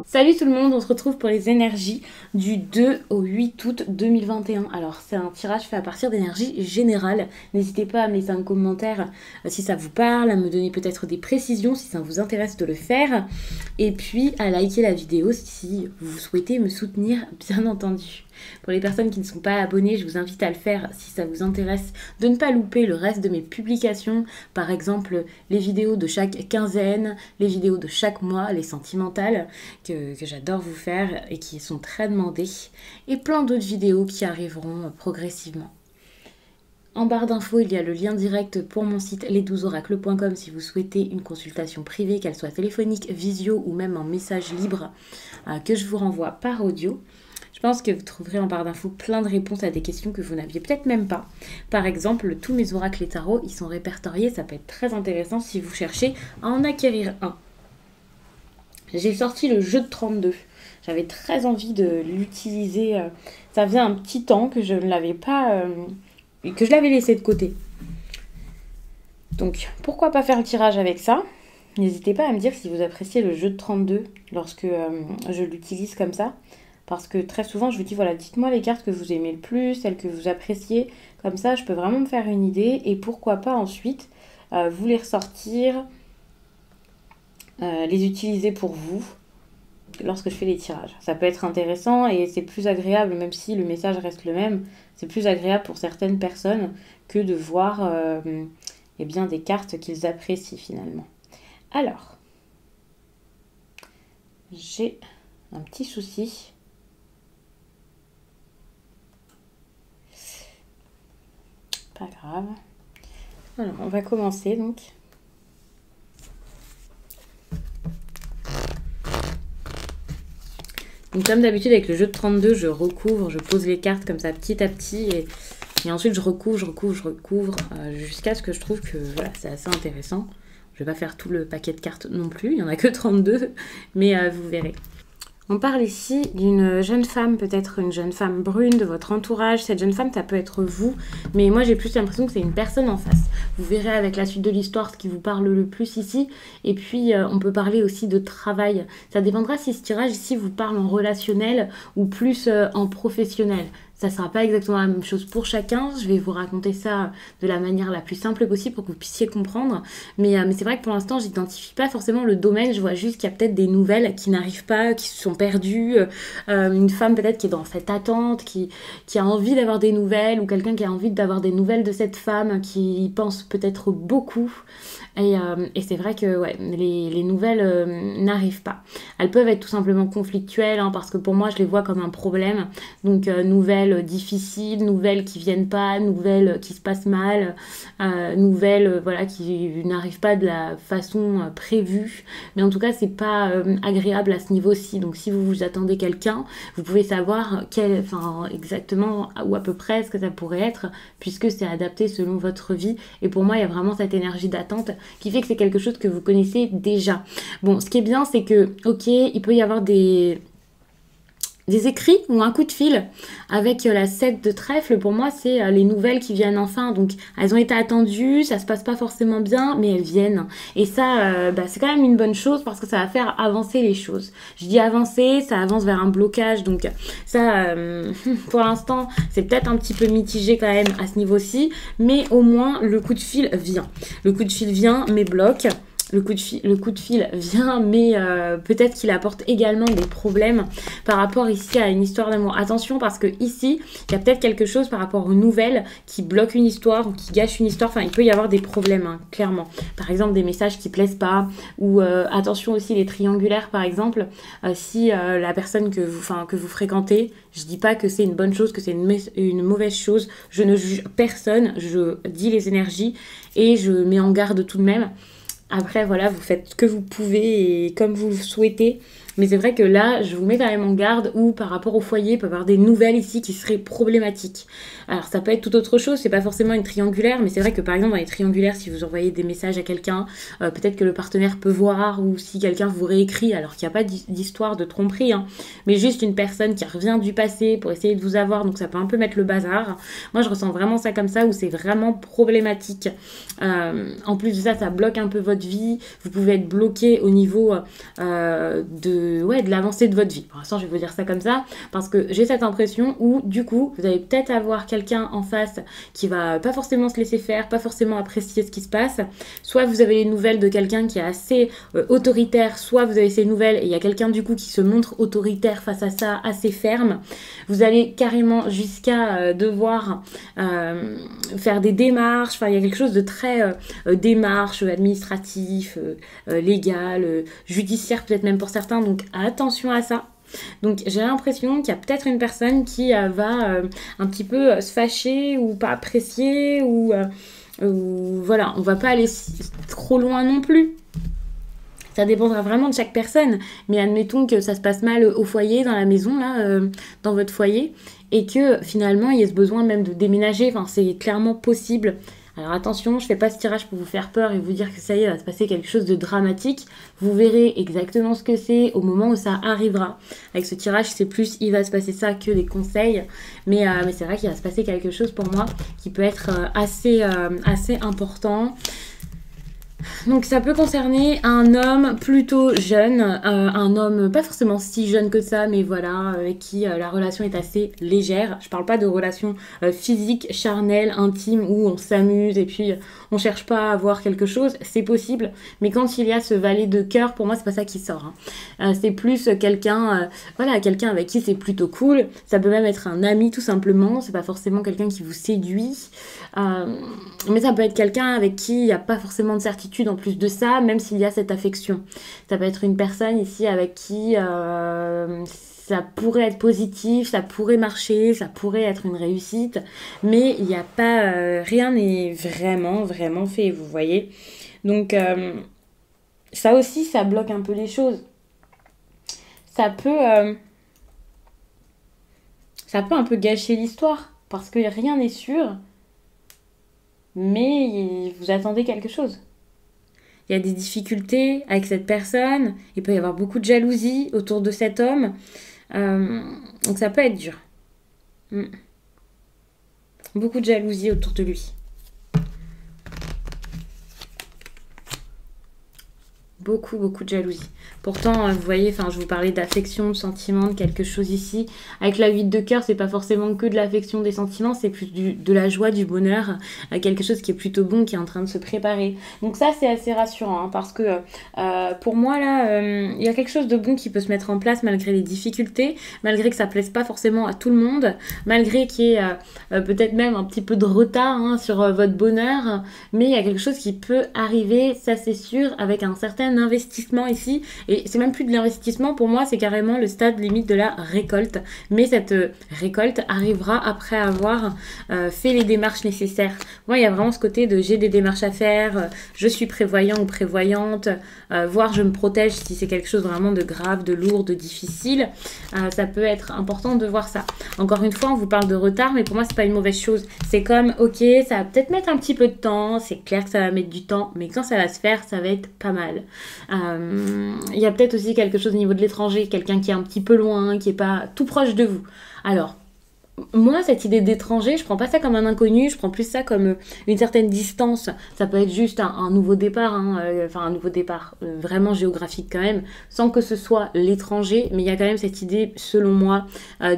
Salut tout le monde, on se retrouve pour les énergies du 2 au 8 août 2021. Alors c'est un tirage fait à partir d'énergie générale. N'hésitez pas à me laisser un commentaire si ça vous parle, à me donner peut-être des précisions si ça vous intéresse de le faire. Et puis à liker la vidéo si vous souhaitez me soutenir, bien entendu. Pour les personnes qui ne sont pas abonnées, je vous invite à le faire si ça vous intéresse, de ne pas louper le reste de mes publications. Par exemple, les vidéos de chaque quinzaine, les vidéos de chaque mois, les sentimentales, que j'adore vous faire et qui sont très demandées. Et plein d'autres vidéos qui arriveront progressivement. En barre d'infos, il y a le lien direct pour mon site les12oracles.com si vous souhaitez une consultation privée, qu'elle soit téléphonique, visio ou même en message libre, que je vous renvoie par audio. Je pense que vous trouverez en barre d'infos plein de réponses à des questions que vous n'aviez peut-être même pas. Par exemple, tous mes oracles et tarots, ils sont répertoriés. Ça peut être très intéressant si vous cherchez à en acquérir un. J'ai sorti le jeu de 32. J'avais très envie de l'utiliser. Ça faisait un petit temps que je ne l'avais pas... que je l'avais laissé de côté. Donc, pourquoi pas faire le tirage avec ça ? N'hésitez pas à me dire si vous appréciez le jeu de 32 lorsque je l'utilise comme ça. Parce que très souvent, je vous dis, voilà, dites-moi les cartes que vous aimez le plus, celles que vous appréciez. Comme ça, je peux vraiment me faire une idée. Et pourquoi pas ensuite vous les ressortir, les utiliser pour vous lorsque je fais les tirages. Ça peut être intéressant et c'est plus agréable, même si le message reste le même. C'est plus agréable pour certaines personnes que de voir eh bien, des cartes qu'ils apprécient finalement. Alors, j'ai un petit souci. Pas grave. Alors, on va commencer donc. Donc comme d'habitude avec le jeu de 32, je recouvre, je pose les cartes comme ça petit à petit et ensuite je recouvre jusqu'à ce que je trouve que voilà, c'est assez intéressant. Je vais pas faire tout le paquet de cartes non plus, il n'y en a que 32, mais vous verrez. On parle ici d'une jeune femme, peut-être une jeune femme brune de votre entourage. Cette jeune femme, ça peut être vous, mais moi j'ai plus l'impression que c'est une personne en face. Vous verrez avec la suite de l'histoire ce qui vous parle le plus ici. Et puis on peut parler aussi de travail. Ça dépendra si ce tirage ici vous parle en relationnel ou plus en professionnel. Ça ne sera pas exactement la même chose pour chacun. Je vais vous raconter ça de la manière la plus simple possible pour que vous puissiez comprendre. Mais c'est vrai que pour l'instant, je n'identifie pas forcément le domaine. Je vois juste qu'il y a peut-être des nouvelles qui n'arrivent pas, qui se sont perdues. Une femme peut-être qui est dans cette attente, qui a envie d'avoir des nouvelles, ou quelqu'un qui a envie d'avoir des nouvelles de cette femme, qui pense peut-être beaucoup. Et c'est vrai que ouais, les nouvelles n'arrivent pas. Elles peuvent être tout simplement conflictuelles, hein, parce que pour moi, je les vois comme un problème. Donc, nouvelles difficiles, nouvelles qui viennent pas, nouvelles qui se passent mal, nouvelles voilà, qui n'arrivent pas de la façon prévue. Mais en tout cas, c'est pas agréable à ce niveau-ci. Donc, si vous attendez quelqu'un, vous pouvez savoir exactement ou à peu près ce que ça pourrait être, puisque c'est adapté selon votre vie. Et pour moi, il y a vraiment cette énergie d'attente qui fait que c'est quelque chose que vous connaissez déjà. Bon, ce qui est bien, c'est que, ok, il peut y avoir des écrits ou un coup de fil avec la 7 de trèfle. Pour moi, c'est les nouvelles qui viennent enfin. Donc, elles ont été attendues, ça se passe pas forcément bien, mais elles viennent. Et ça, c'est quand même une bonne chose parce que ça va faire avancer les choses. Je dis avancer, ça avance vers un blocage. Donc, ça, pour l'instant, c'est peut-être un petit peu mitigé quand même à ce niveau-ci. Mais au moins, le coup de fil vient. Le coup de fil vient, mais bloque. Le coup de fil vient, mais peut-être qu'il apporte également des problèmes par rapport ici à une histoire d'amour. Attention, parce que ici, il y a peut-être quelque chose par rapport aux nouvelles qui bloque une histoire ou qui gâche une histoire. Enfin, il peut y avoir des problèmes, hein, clairement. Par exemple, des messages qui plaisent pas. Ou attention aussi, les triangulaires, par exemple. Si la personne que vous fréquentez, je dis pas que c'est une bonne chose, que c'est une mauvaise chose. Je ne juge personne. Je dis les énergies et je mets en garde tout de même. Après, voilà, vous faites ce que vous pouvez et comme vous le souhaitez. Mais c'est vrai que là, je vous mets quand même en garde où par rapport au foyer, il peut y avoir des nouvelles ici qui seraient problématiques. Alors ça peut être tout autre chose, c'est pas forcément une triangulaire, mais c'est vrai que par exemple dans les triangulaires, si vous envoyez des messages à quelqu'un, peut-être que le partenaire peut voir, ou si quelqu'un vous réécrit, alors qu'il n'y a pas d'histoire de tromperie, hein, mais juste une personne qui revient du passé pour essayer de vous avoir, donc ça peut un peu mettre le bazar. Moi je ressens vraiment ça comme ça, où c'est vraiment problématique. En plus de ça, ça bloque un peu votre vie, vous pouvez être bloqué au niveau de l'avancée de votre vie. Pour l'instant je vais vous dire ça comme ça, parce que j'ai cette impression où du coup, vous allez peut-être avoir quelqu'un en face qui va pas forcément se laisser faire, pas forcément apprécier ce qui se passe. Soit vous avez les nouvelles de quelqu'un qui est assez autoritaire, soit vous avez ces nouvelles et il y a quelqu'un du coup qui se montre autoritaire face à ça, assez ferme. Vous allez carrément jusqu'à devoir faire des démarches. Enfin, il y a quelque chose de très démarche administratif, légal, judiciaire peut-être même pour certains. Donc attention à ça. Donc j'ai l'impression qu'il y a peut-être une personne qui va un petit peu se fâcher ou pas apprécier ou voilà, on va pas aller trop loin non plus. Ça dépendra vraiment de chaque personne, mais admettons que ça se passe mal au foyer, dans la maison, là, dans votre foyer, et que finalement il y ait ce besoin même de déménager, enfin c'est clairement possible. Alors attention, je fais pas ce tirage pour vous faire peur et vous dire que ça y est, va se passer quelque chose de dramatique. Vous verrez exactement ce que c'est au moment où ça arrivera. Avec ce tirage, c'est plus il va se passer ça que des conseils. Mais c'est vrai qu'il va se passer quelque chose pour moi qui peut être assez important. Donc ça peut concerner un homme plutôt jeune, un homme pas forcément si jeune que ça, mais voilà, avec qui la relation est assez légère. Je parle pas de relation physique, charnelle, intime, où on s'amuse et puis on cherche pas à avoir quelque chose, c'est possible. Mais quand il y a ce valet de cœur, pour moi c'est pas ça qui sort. Hein. C'est plus quelqu'un, quelqu'un avec qui c'est plutôt cool. Ça peut même être un ami tout simplement, c'est pas forcément quelqu'un qui vous séduit. Mais ça peut être quelqu'un avec qui il n'y a pas forcément de certitude en plus de ça, même s'il y a cette affection. Ça peut être une personne ici avec qui ça pourrait être positif, ça pourrait marcher, ça pourrait être une réussite, mais il n'y a pas, rien n'est vraiment fait, vous voyez. Donc ça aussi, ça bloque un peu les choses. Ça peut un peu gâcher l'histoire, parce que rien n'est sûr. Mais vous attendez quelque chose. Il y a des difficultés avec cette personne, il peut y avoir beaucoup de jalousie autour de cet homme, donc ça peut être dur. Beaucoup de jalousie autour de lui. Beaucoup de jalousie. Pourtant, vous voyez, je vous parlais d'affection, de sentiment, de quelque chose ici. Avec la 8 de cœur, c'est pas forcément que de l'affection, des sentiments, c'est plus de la joie, du bonheur, quelque chose qui est plutôt bon, qui est en train de se préparer. Donc ça, c'est assez rassurant, hein, parce que pour moi, là, il y a quelque chose de bon qui peut se mettre en place malgré les difficultés, malgré que ça plaise pas forcément à tout le monde, malgré qu'il y ait peut-être même un petit peu de retard hein, sur votre bonheur, mais il y a quelque chose qui peut arriver, ça c'est sûr, avec un certain investissement ici. Et c'est même plus de l'investissement, pour moi, c'est carrément le stade limite de la récolte. Mais cette récolte arrivera après avoir fait les démarches nécessaires. Moi, il y a vraiment ce côté de j'ai des démarches à faire, je suis prévoyant ou prévoyante, voire je me protège si c'est quelque chose vraiment de grave, de lourd, de difficile. Ça peut être important de voir ça. Encore une fois, on vous parle de retard, mais pour moi, c'est pas une mauvaise chose. C'est comme, ok, ça va peut-être mettre un petit peu de temps, c'est clair que ça va mettre du temps, mais quand ça va se faire, ça va être pas mal. Il y a peut-être aussi quelque chose au niveau de l'étranger, quelqu'un qui est un petit peu loin, qui est pas tout proche de vous. Alors, moi, cette idée d'étranger, je prends pas ça comme un inconnu, je prends plus ça comme une certaine distance. Ça peut être juste un nouveau départ, hein, un nouveau départ vraiment géographique quand même, sans que ce soit l'étranger, mais il y a quand même cette idée, selon moi,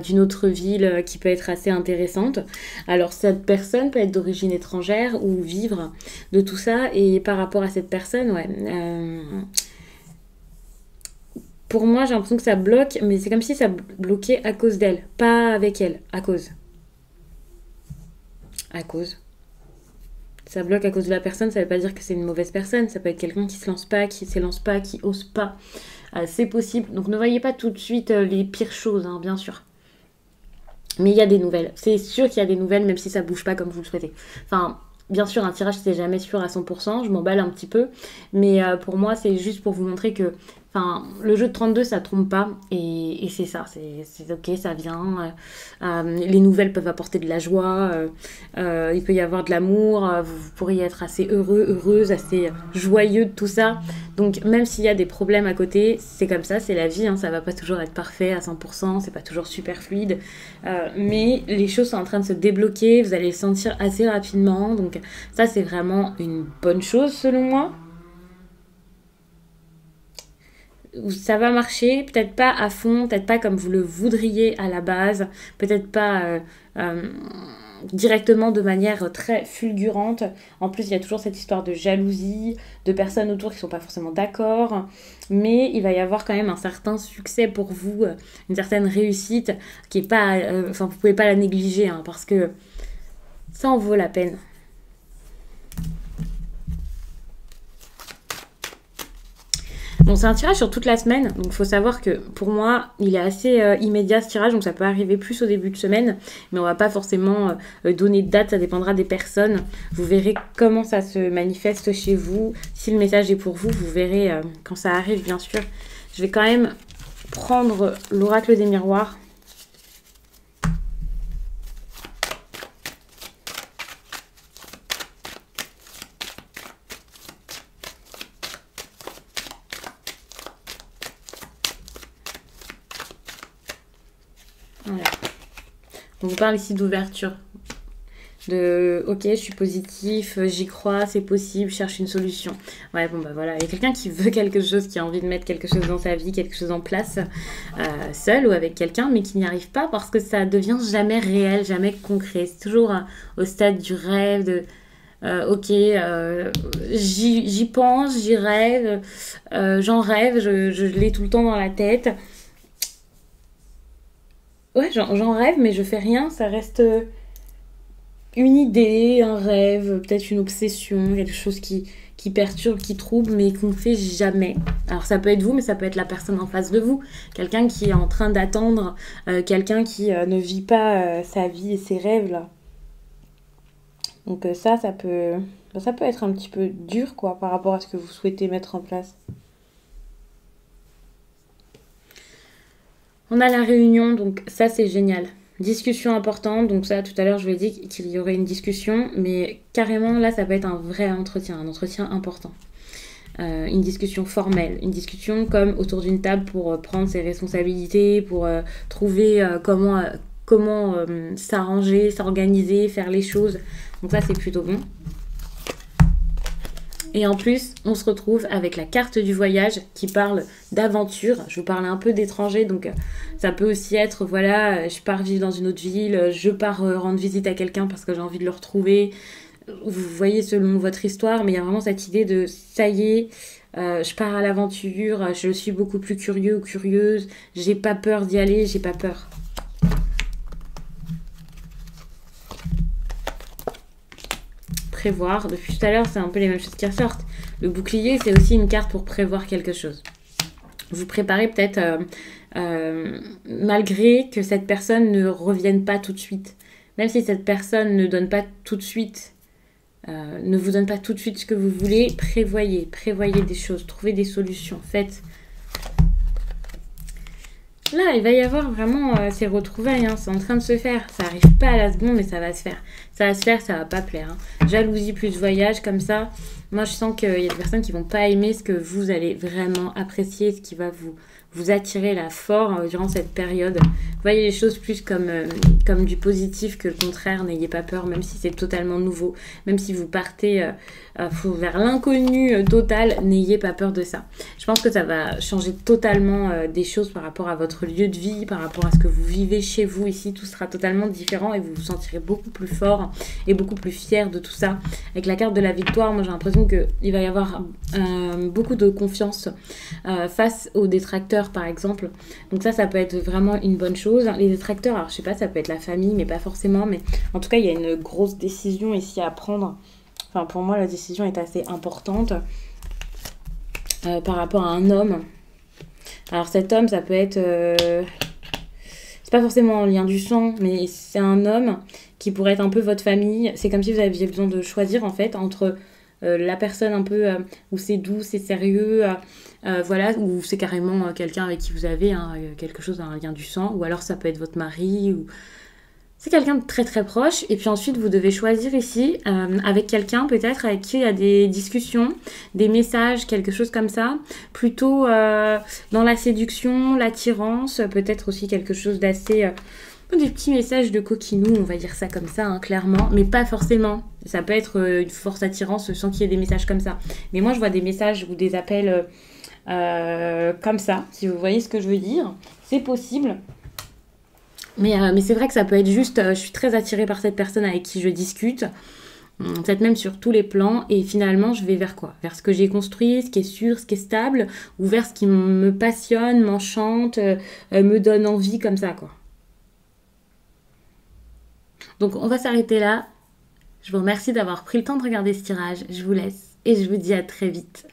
d'une autre ville qui peut être assez intéressante. Alors, cette personne peut être d'origine étrangère ou vivre de tout ça, et par rapport à cette personne, pour moi, j'ai l'impression que ça bloque, mais c'est comme si ça bloquait à cause d'elle, pas avec elle, à cause. À cause. Ça bloque à cause de la personne, ça veut pas dire que c'est une mauvaise personne, ça peut être quelqu'un qui se lance pas, qui s'élance pas, qui ose pas. C'est possible, donc ne voyez pas tout de suite les pires choses, hein, bien sûr. Mais il y a des nouvelles, c'est sûr qu'il y a des nouvelles, même si ça bouge pas comme vous le souhaitez. Enfin... Bien sûr, un tirage, c'est jamais sûr à 100%, je m'emballe un petit peu. Mais pour moi, c'est juste pour vous montrer que Enfin, le jeu de 32, ça trompe pas, et c'est ça, c'est ok, ça vient. Les nouvelles peuvent apporter de la joie, il peut y avoir de l'amour, vous pourriez être assez heureux, heureuse, assez joyeux de tout ça. Donc, même s'il y a des problèmes à côté, c'est comme ça, c'est la vie, hein, ça va pas toujours être parfait à 100%, c'est pas toujours super fluide, mais les choses sont en train de se débloquer, vous allez le sentir assez rapidement, donc ça, c'est vraiment une bonne chose selon moi. Ça va marcher, peut-être pas à fond, peut-être pas comme vous le voudriez à la base, peut-être pas directement de manière très fulgurante. En plus, il y a toujours cette histoire de jalousie, de personnes autour qui sont pas forcément d'accord, mais il va y avoir quand même un certain succès pour vous, une certaine réussite qui est pas, enfin, vous pouvez pas la négliger, hein, parce que ça en vaut la peine. Bon, c'est un tirage sur toute la semaine, donc il faut savoir que pour moi, il est assez immédiat ce tirage, donc ça peut arriver plus au début de semaine, mais on va pas forcément donner de date, ça dépendra des personnes. Vous verrez comment ça se manifeste chez vous. Si le message est pour vous, vous verrez quand ça arrive, bien sûr. Je vais quand même prendre l'oracle des miroirs. Voilà. On vous parle ici d'ouverture. De ok, je suis positif, j'y crois, c'est possible, je cherche une solution. Ouais, bon bah voilà, il y a quelqu'un qui veut quelque chose, qui a envie de mettre quelque chose dans sa vie, quelque chose en place, seul ou avec quelqu'un, mais qui n'y arrive pas parce que ça devient jamais réel, jamais concret. C'est toujours au stade du rêve, de ok, j'y pense, j'y rêve, j'en rêve, je l'ai tout le temps dans la tête. Ouais, j'en rêve, mais je fais rien, ça reste une idée, un rêve, peut-être une obsession, quelque chose qui perturbe, qui trouble, mais qu'on ne fait jamais. Alors ça peut être vous, mais ça peut être la personne en face de vous. Quelqu'un qui est en train d'attendre, quelqu'un qui ne vit pas sa vie et ses rêves, là. Donc ça peut être un petit peu dur, quoi, par rapport à ce que vous souhaitez mettre en place. On a la réunion, donc ça c'est génial. Discussion importante, donc ça tout à l'heure je vous ai dit qu'il y aurait une discussion, mais carrément là ça peut être un vrai entretien, un entretien important. Une discussion formelle, une discussion comme autour d'une table pour prendre ses responsabilités, pour trouver comment s'arranger, s'organiser, faire les choses. Donc ça c'est plutôt bon. Et en plus, on se retrouve avec la carte du voyage qui parle d'aventure. Je vous parle un peu d'étranger, donc ça peut aussi être, voilà, je pars vivre dans une autre ville, je pars rendre visite à quelqu'un parce que j'ai envie de le retrouver. Vous voyez selon votre histoire, mais il y a vraiment cette idée de, ça y est, je pars à l'aventure, je suis beaucoup plus curieux ou curieuse, j'ai pas peur d'y aller, j'ai pas peur. Prévoir. Depuis tout à l'heure, c'est un peu les mêmes choses qui ressortent. Le bouclier, c'est aussi une carte pour prévoir quelque chose. Vous préparez peut-être, malgré que cette personne ne revienne pas tout de suite. Même si cette personne ne donne pas tout de suite, ne vous donne pas tout de suite ce que vous voulez, prévoyez des choses, trouvez des solutions, faites. Là, il va y avoir vraiment ces retrouvailles, hein, c'est en train de se faire. Ça arrive pas à la seconde, mais ça va se faire. Ça va se faire, ça va pas plaire. Hein. Jalousie plus voyage, comme ça. Moi, je sens qu'il y a des personnes qui vont pas aimer ce que vous allez vraiment apprécier, ce qui va vous attirer là fort durant cette période. Voyez les choses plus comme du positif que le contraire. N'ayez pas peur, même si c'est totalement nouveau. Même si vous partez vers l'inconnu total, n'ayez pas peur de ça. Je pense que ça va changer totalement des choses par rapport à votre lieu de vie, par rapport à ce que vous vivez chez vous ici. Tout sera totalement différent et vous vous sentirez beaucoup plus fort et beaucoup plus fier de tout ça. Avec la carte de la victoire, moi j'ai l'impression qu'il va y avoir beaucoup de confiance face aux détracteurs par exemple. Donc ça peut être vraiment une bonne chose. Les détracteurs, alors je sais pas, ça peut être la famille, mais pas forcément. Mais en tout cas, il y a une grosse décision ici à prendre. Enfin, pour moi, la décision est assez importante par rapport à un homme. Alors cet homme, ça peut être... c'est pas forcément en lien du sang, mais c'est un homme qui pourrait être un peu votre famille. C'est comme si vous aviez besoin de choisir en fait entre la personne un peu où c'est doux, c'est sérieux, voilà, ou c'est carrément quelqu'un avec qui vous avez quelque chose, un lien du sang, ou alors ça peut être votre mari, ou c'est quelqu'un de très très proche. Et puis ensuite, vous devez choisir ici avec quelqu'un peut-être avec qui il y a des discussions, des messages, quelque chose comme ça. Plutôt dans la séduction, l'attirance, peut-être aussi quelque chose d'assez... des petits messages de coquinou, on va dire ça comme ça, clairement. Mais pas forcément. Ça peut être une force attirance sans qu'il y ait des messages comme ça. Mais moi, je vois des messages ou des appels comme ça, si vous voyez ce que je veux dire. C'est possible. Mais c'est vrai que ça peut être juste, je suis très attirée par cette personne avec qui je discute, peut-être même sur tous les plans, et finalement je vais vers quoi? Vers ce que j'ai construit, ce qui est sûr, ce qui est stable, ou vers ce qui me passionne, m'enchante, me donne envie comme ça, quoi. Donc on va s'arrêter là. Je vous remercie d'avoir pris le temps de regarder ce tirage, je vous laisse, et je vous dis à très vite.